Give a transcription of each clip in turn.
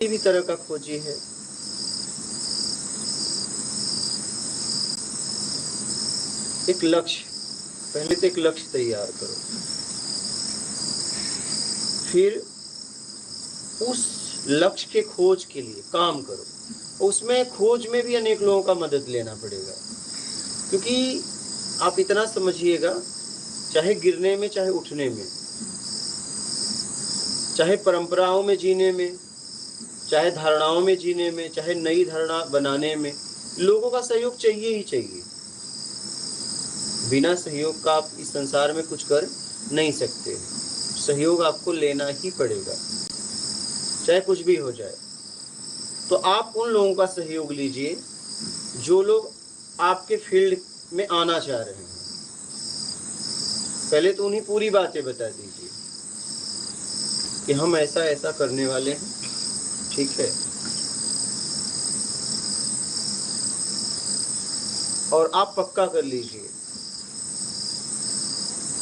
भी तरह का खोजी है। एक लक्ष्य, पहले तो एक लक्ष्य तैयार करो, फिर उस लक्ष्य के खोज के लिए काम करो। उसमें खोज में भी अनेक लोगों का मदद लेना पड़ेगा, क्योंकि आप इतना समझिएगा, चाहे गिरने में, चाहे उठने में, चाहे परंपराओं में जीने में, चाहे धारणाओं में जीने में, चाहे नई धारणा बनाने में, लोगों का सहयोग चाहिए ही चाहिए। बिना सहयोग का आप इस संसार में कुछ कर नहीं सकते। सहयोग आपको लेना ही पड़ेगा, चाहे कुछ भी हो जाए। तो आप उन लोगों का सहयोग लीजिए जो लोग आपके फील्ड में आना चाह रहे हैं। पहले तो उन्हें पूरी बातें बता दीजिए कि हम ऐसा ऐसा करने वाले हैं, ठीक है। और आप पक्का कर लीजिए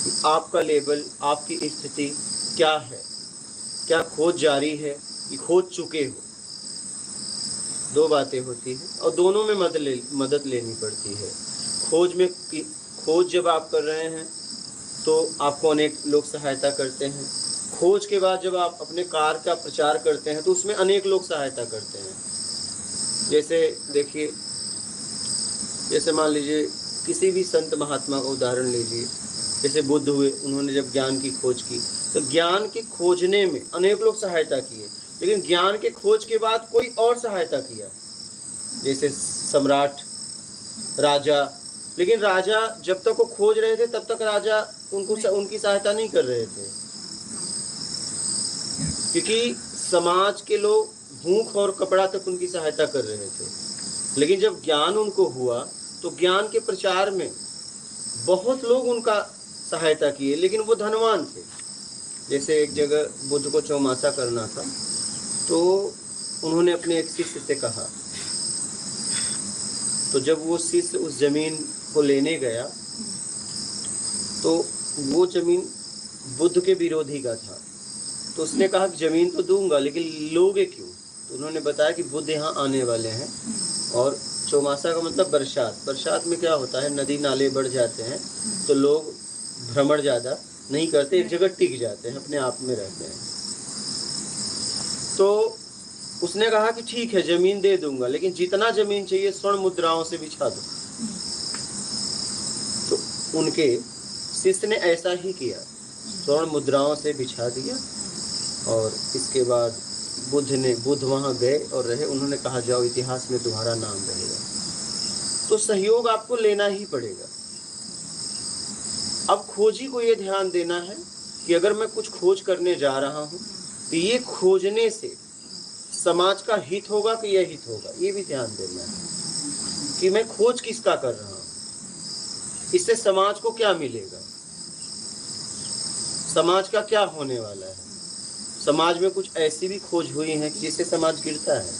कि आपका लेवल, आपकी स्थिति क्या है, क्या खोज जारी है कि खोज चुके हो। दो बातें होती हैं और दोनों में मदद लेनी पड़ती है। खोज जब आप कर रहे हैं तो आपको अनेक लोग सहायता करते हैं। खोज के बाद जब आप अपने कार्य का प्रचार करते हैं तो उसमें अनेक लोग सहायता करते हैं। जैसे देखिए, जैसे मान लीजिए किसी भी संत महात्मा का उदाहरण लीजिए, जैसे बुद्ध हुए, उन्होंने जब ज्ञान की खोज की तो ज्ञान के खोजने में अनेक लोग सहायता किए, लेकिन ज्ञान के खोज के बाद कोई और सहायता किया, जैसे सम्राट, राजा। लेकिन राजा जब तक वो खोज रहे थे तब तक राजा उनकी सहायता नहीं कर रहे थे, क्योंकि समाज के लोग भूख और कपड़ा तक उनकी सहायता कर रहे थे। लेकिन जब ज्ञान उनको हुआ तो ज्ञान के प्रचार में बहुत लोग उनका सहायता किए, लेकिन वो धनवान थे। जैसे एक जगह बुद्ध को चौमासा करना था तो उन्होंने अपने एक शिष्य से कहा, तो जब वो शिष्य उस जमीन को लेने गया तो वो जमीन बुद्ध के विरोधी का था। तो उसने कहा कि जमीन तो दूंगा, लेकिन लोगे क्यों? तो उन्होंने बताया कि बुद्ध यहाँ आने वाले हैं। और चौमासा का मतलब बरसात। बरसात में क्या होता है, नदी नाले बढ़ जाते हैं तो लोग भ्रमण ज़्यादा नहीं करते, एक जगह टिक जाते हैं, अपने आप में रहते हैं। तो उसने कहा कि ठीक है, जमीन दे दूंगा, लेकिन जितना जमीन चाहिए स्वर्ण मुद्राओं से बिछा दो। तो उनके शिष्य ने ऐसा ही किया, स्वर्ण मुद्राओं से बिछा दिया। और इसके बाद बुद्ध वहां गए और रहे। उन्होंने कहा जाओ, इतिहास में तुम्हारा नाम रहेगा। तो सहयोग आपको लेना ही पड़ेगा। अब खोजी को ये ध्यान देना है कि अगर मैं कुछ खोज करने जा रहा हूं तो ये खोजने से समाज का हित होगा कि यह हित होगा, ये भी ध्यान देना है कि मैं खोज किसका कर रहा हूं, इससे समाज को क्या मिलेगा, समाज का क्या होने वाला है। समाज में कुछ ऐसी भी खोज हुई है कि जिससे समाज गिरता है,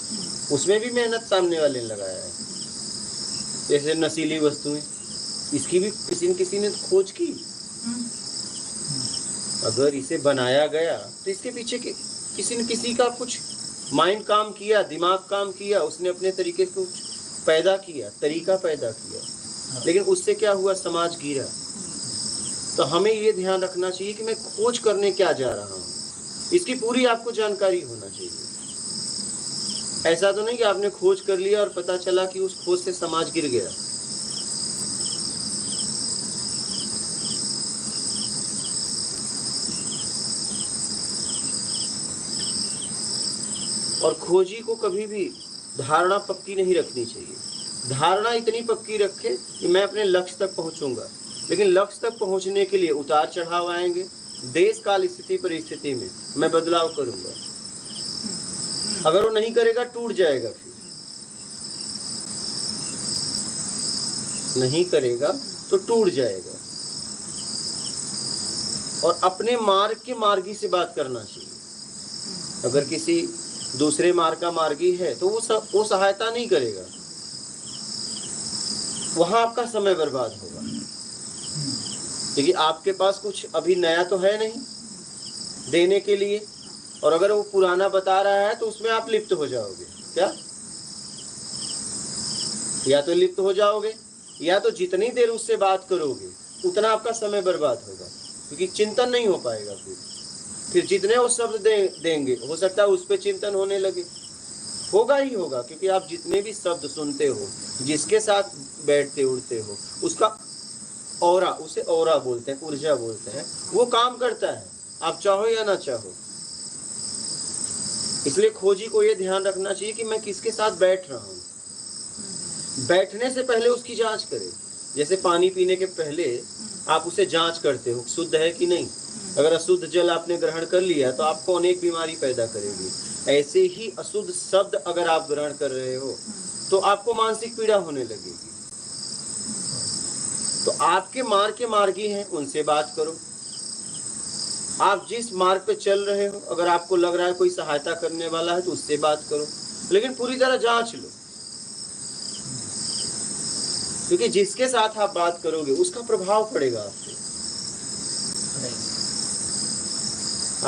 उसमें भी मेहनत सामने वाले ने लगाया है। जैसे नशीली वस्तुएं, इसकी भी किसी ने खोज की। अगर इसे बनाया गया तो इसके पीछे किसी न किसी का कुछ माइंड काम किया, दिमाग काम किया, उसने अपने तरीके से कुछ पैदा किया, तरीका पैदा किया, लेकिन उससे क्या हुआ, समाज गिरा। तो हमें ये ध्यान रखना चाहिए कि मैं खोज करने क्या जा रहा हूँ, इसकी पूरी आपको जानकारी होना चाहिए। ऐसा तो नहीं कि आपने खोज कर लिया और पता चला कि उस खोज से समाज गिर गया। और खोजी को कभी भी धारणा पक्की नहीं रखनी चाहिए। धारणा इतनी पक्की रखे कि मैं अपने लक्ष्य तक पहुंचूंगा, लेकिन लक्ष्य तक पहुंचने के लिए उतार चढ़ाव आएंगे। देश काल स्थिति परिस्थिति में मैं बदलाव करूंगा। अगर वो नहीं करेगा टूट जाएगा, फिर नहीं करेगा तो टूट जाएगा। और अपने मार्ग के मार्गी से बात करना चाहिए। अगर किसी दूसरे मार्ग का मार्गी है तो वो सहायता नहीं करेगा, वहां आपका समय बर्बाद होगा, क्योंकि आपके पास कुछ अभी नया तो है नहीं देने के लिए। और अगर वो पुराना बता रहा है तो उसमें आप लिप्त हो जाओगे। क्या? या तो लिप्त हो जाओगे, या तो जितनी देर उससे बात करोगे उतना आपका समय बर्बाद होगा, क्योंकि चिंतन नहीं हो पाएगा। फिर जितने वो शब्द देंगे हो सकता है उस पर चिंतन होने लगे, होगा ही होगा, क्योंकि आप जितने भी शब्द सुनते हो, जिसके साथ बैठते उठते हो, उसका औरा, उसे औरा बोलते हैं, ऊर्जा बोलते हैं, वो काम करता है, आप चाहो या ना चाहो। इसलिए खोजी को ये ध्यान रखना चाहिए कि मैं किसके साथ बैठ रहा हूँ। बैठने से पहले उसकी जांच करें। जैसे पानी पीने के पहले आप उसे जांच करते हो शुद्ध है कि नहीं। अगर अशुद्ध जल आपने ग्रहण कर लिया तो आपको अनेक बीमारी पैदा करेगी। ऐसे ही अशुद्ध शब्द अगर आप ग्रहण कर रहे हो तो आपको मानसिक पीड़ा होने लगेगी। तो आपके मार्ग के मार्गी हैं, उनसे बात करो। आप जिस मार्ग पे चल रहे हो, अगर आपको लग रहा है कोई सहायता करने वाला है तो उससे बात करो, लेकिन पूरी तरह जांच लो, क्योंकि जिसके साथ आप बात करोगे उसका प्रभाव पड़ेगा आप पे।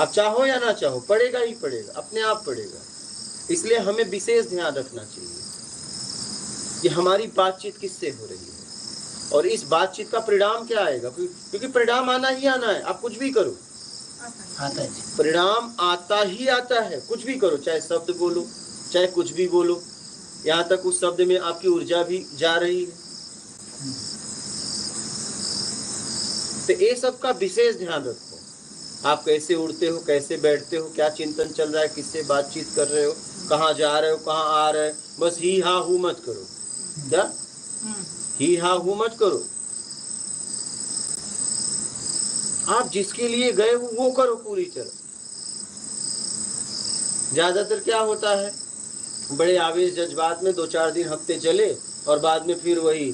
आप चाहो या ना चाहो पड़ेगा ही पड़ेगा, अपने आप पड़ेगा। इसलिए हमें विशेष ध्यान रखना चाहिए कि हमारी बातचीत किससे हो रही है और इस बातचीत का परिणाम क्या आएगा, क्योंकि परिणाम आना ही आना है। आप कुछ भी करो आता है, परिणाम आता ही आता है। कुछ भी करो, चाहे शब्द बोलो, चाहे कुछ भी बोलो, यहाँ तक उस शब्द में आपकी ऊर्जा भी जा रही है। तो ये सब का विशेष ध्यान रखो। आप कैसे उड़ते हो, कैसे बैठते हो, क्या चिंतन चल रहा है, किससे बातचीत कर रहे हो, कहाँ जा रहे हो, कहाँ आ रहे हो। बस ही हा हूँ मत करो। क्या? ही हा हूँ मत करो। आप जिसके लिए गए हो वो करो पूरी तरह। ज्यादातर क्या होता है, बड़े आवेश जज्बात में 2-4 दिन हफ्ते चले और बाद में फिर वही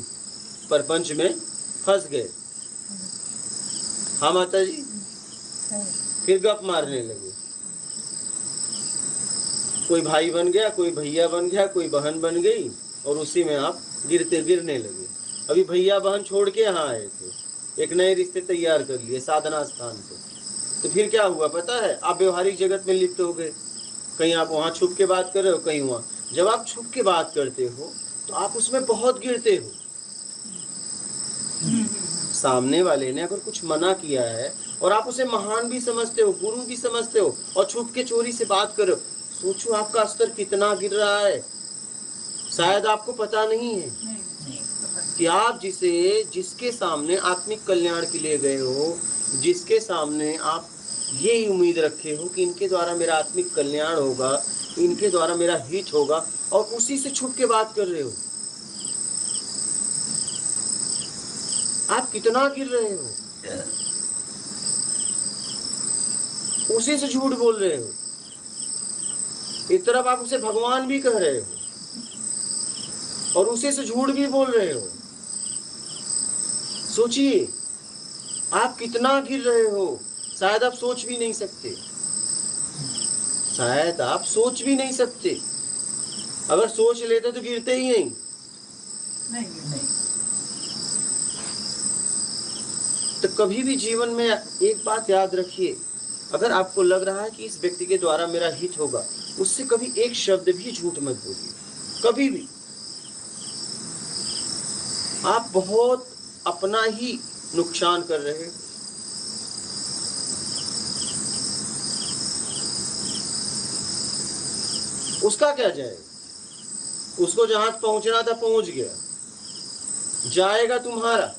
परपंच में फंस गए। हाँ माता जी, फिर गप मारने लगे। कोई भाई बन गया, कोई भैया बन गया, कोई बहन बन गई और उसी में आप गिरने लगे। अभी भैया बहन छोड़ के यहाँ आए थे, एक नए रिश्ते तैयार कर लिए साधना स्थान पे, तो फिर क्या हुआ पता है, आप व्यवहारिक जगत में लिप्त हो गए। कहीं आप वहाँ छुप के बात कर रहे हो, कहीं वहाँ। जब आप छुप के बात करते हो तो आप उसमें बहुत गिरते हो। सामने वाले ने अगर कुछ मना किया है और आप उसे महान भी समझते हो, गुरु भी समझते हो, और छुप के चोरी से बात करो, सोचो आपका स्तर कितना गिर रहा है। शायद आपको पता नहीं है कि आप जिसके सामने आत्मिक कल्याण के लिए गए हो, जिसके सामने आप ये उम्मीद रखे हो कि इनके द्वारा मेरा आत्मिक कल्याण होगा, इनके द्वारा मेरा हित होगा, और उसी से छुप के बात कर रहे हो। आप कितना गिर रहे हो, उसी से झूठ बोल रहे हो। एक तरफ आप उसे भगवान भी कह रहे हो और उसी से झूठ भी बोल रहे हो। सोचिए आप कितना गिर रहे हो, शायद आप सोच भी नहीं सकते, शायद आप सोच भी नहीं सकते। अगर सोच लेते तो गिरते ही नहीं। तो कभी भी जीवन में एक बात याद रखिए, अगर आपको लग रहा है कि इस व्यक्ति के द्वारा मेरा हित होगा, उससे कभी एक शब्द भी झूठ मत बोलिए, कभी भी। आप बहुत अपना ही नुकसान कर रहे हो। उसका क्या जाएगा, उसको जहां पहुंचना था पहुंच गया, जाएगा तुम्हारा,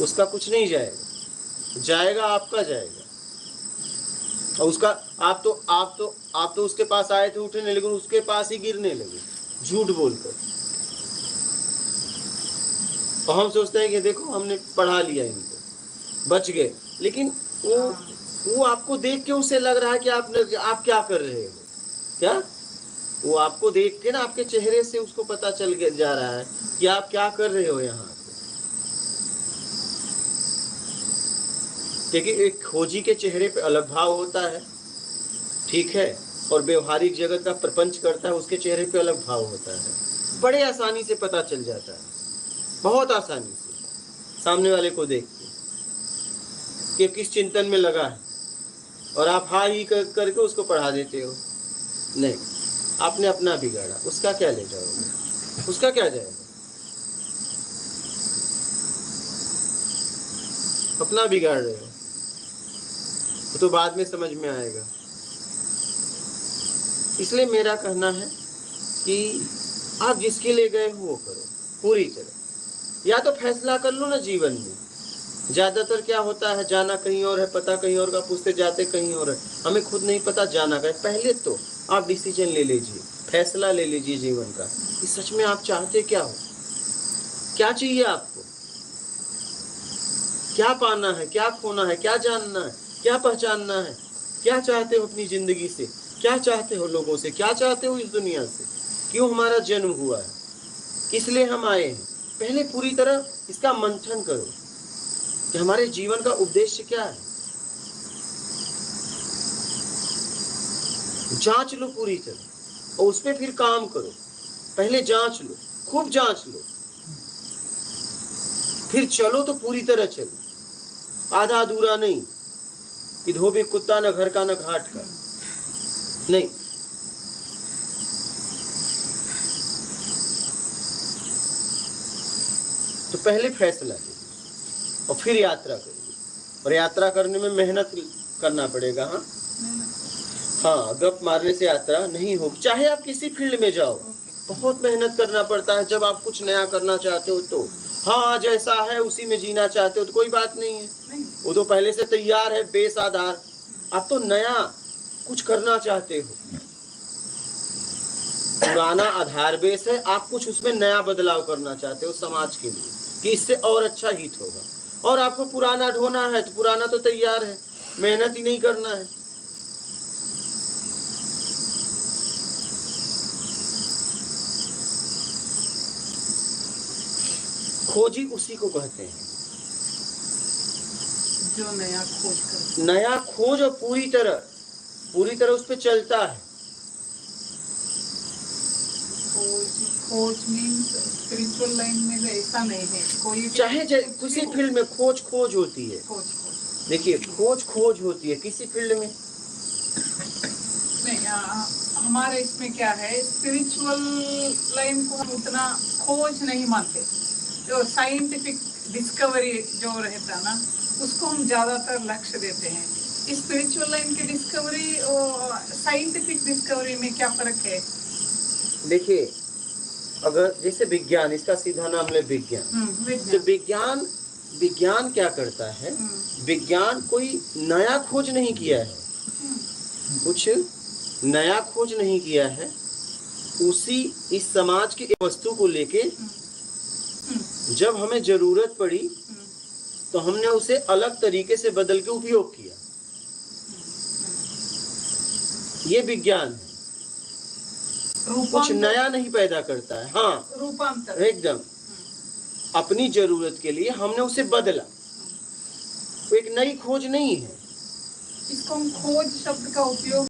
उसका कुछ नहीं जाएगा, जाएगा आपका जाएगा। और उसका आप तो उसके पास आए थे उठने, लेकिन उसके पास ही गिरने लगे झूठ बोलकर। और हम सोचते हैं कि देखो हमने पढ़ा लिया, इनको बच गए, लेकिन वो आपको देख के उसे लग रहा है कि आप क्या कर रहे हो। क्या? वो आपको देख के ना, आपके चेहरे से उसको पता चल जा रहा है कि आप क्या कर रहे हो यहाँ। देखिए, एक खोजी के चेहरे पे अलग भाव होता है, ठीक है, और व्यवहारिक जगत का प्रपंच करता है उसके चेहरे पे अलग भाव होता है। बड़े आसानी से पता चल जाता है, बहुत आसानी से, सामने वाले को देख के कि किस चिंतन में लगा है। और आप हाँ ही करके उसको पढ़ा देते हो। नहीं, आपने अपना बिगाड़ा, उसका क्या ले जाओगे, उसका क्या जाएगा? अपना बिगाड़ रहे हो, वो तो बाद में समझ में आएगा। इसलिए मेरा कहना है कि आप जिसके लिए गए हो वो करो पूरी तरह। या तो फैसला कर लो ना जीवन में। ज्यादातर क्या होता है, जाना कहीं और है, पता कहीं और का, पूछते जाते कहीं और है, हमें खुद नहीं पता जाना का है। पहले तो आप डिसीजन ले लीजिए, फैसला ले लीजिए जीवन का कि सच में आप चाहते क्या हो, क्या चाहिए आपको, क्या पाना है, क्या खोना है, क्या जानना है, क्या पहचानना है, क्या चाहते हो अपनी जिंदगी से, क्या चाहते हो लोगों से, क्या चाहते हो इस दुनिया से, क्यों हमारा जन्म हुआ है, किस लिए हम आए हैं। पहले पूरी तरह इसका मंथन करो कि हमारे जीवन का उद्देश्य क्या है। जांच लो पूरी तरह और उस पर फिर काम करो। पहले जांच लो, खूब जांच लो, फिर चलो तो पूरी तरह चलो, आधा अधूरा नहीं कि धोबी कुत्ता न घर का न घाट का, नहीं। तो पहले फैसला लो और फिर यात्रा करिए। और यात्रा करने में मेहनत करना पड़ेगा। हाँ, गप मारने से यात्रा नहीं होगी। चाहे आप किसी फील्ड में जाओ, बहुत मेहनत करना पड़ता है जब आप कुछ नया करना चाहते हो। तो हाँ, जैसा है उसी में जीना चाहते हो तो कोई बात नहीं है, वो तो पहले से तैयार है बेस आधार। आप तो नया कुछ करना चाहते हो, पुराना आधार बेस है, आप कुछ उसमें नया बदलाव करना चाहते हो समाज के लिए कि इससे और अच्छा हित होगा। और आपको पुराना ढोना है तो पुराना तो तैयार है, मेहनत ही नहीं करना है। खोजी उसी को कहते हैं जो नया खोज कर, नया खोज और पूरी तरह उस पे चलता है। खोज मीन्स स्पिरिचुअल लाइन में ऐसा नहीं है, कोई चाहे किसी फील्ड में खोज होती है। देखिए, खोज होती है किसी फील्ड में। नहीं, हमारे इसमें क्या है, स्पिरिचुअल लाइन को हम उतना खोज नहीं मानते। जो साइंटिफिक डिस्कवरी जो रहता ना, उसको हम ज्यादातर लक्ष्य देते हैं। स्पिरिचुअल लाइन की डिस्कवरी और साइंटिफिक डिस्कवरी में क्या फर्क है? देखिए, अगर जैसे विज्ञान, इसका सीधा नाम है विज्ञान। तो विज्ञान क्या करता है, विज्ञान कोई नया खोज नहीं किया है, कुछ नया खोज नहीं किया है, उसी इस समाज की वस्तु को लेके जब हमें जरूरत पड़ी तो हमने उसे अलग तरीके से बदल के उपयोग किया। ये विज्ञान है, कुछ नया नहीं पैदा करता है। हाँ, रूपांतर, एकदम अपनी जरूरत के लिए हमने उसे बदला, तो एक नई खोज नहीं है। इसको हम खोज शब्द का उपयोग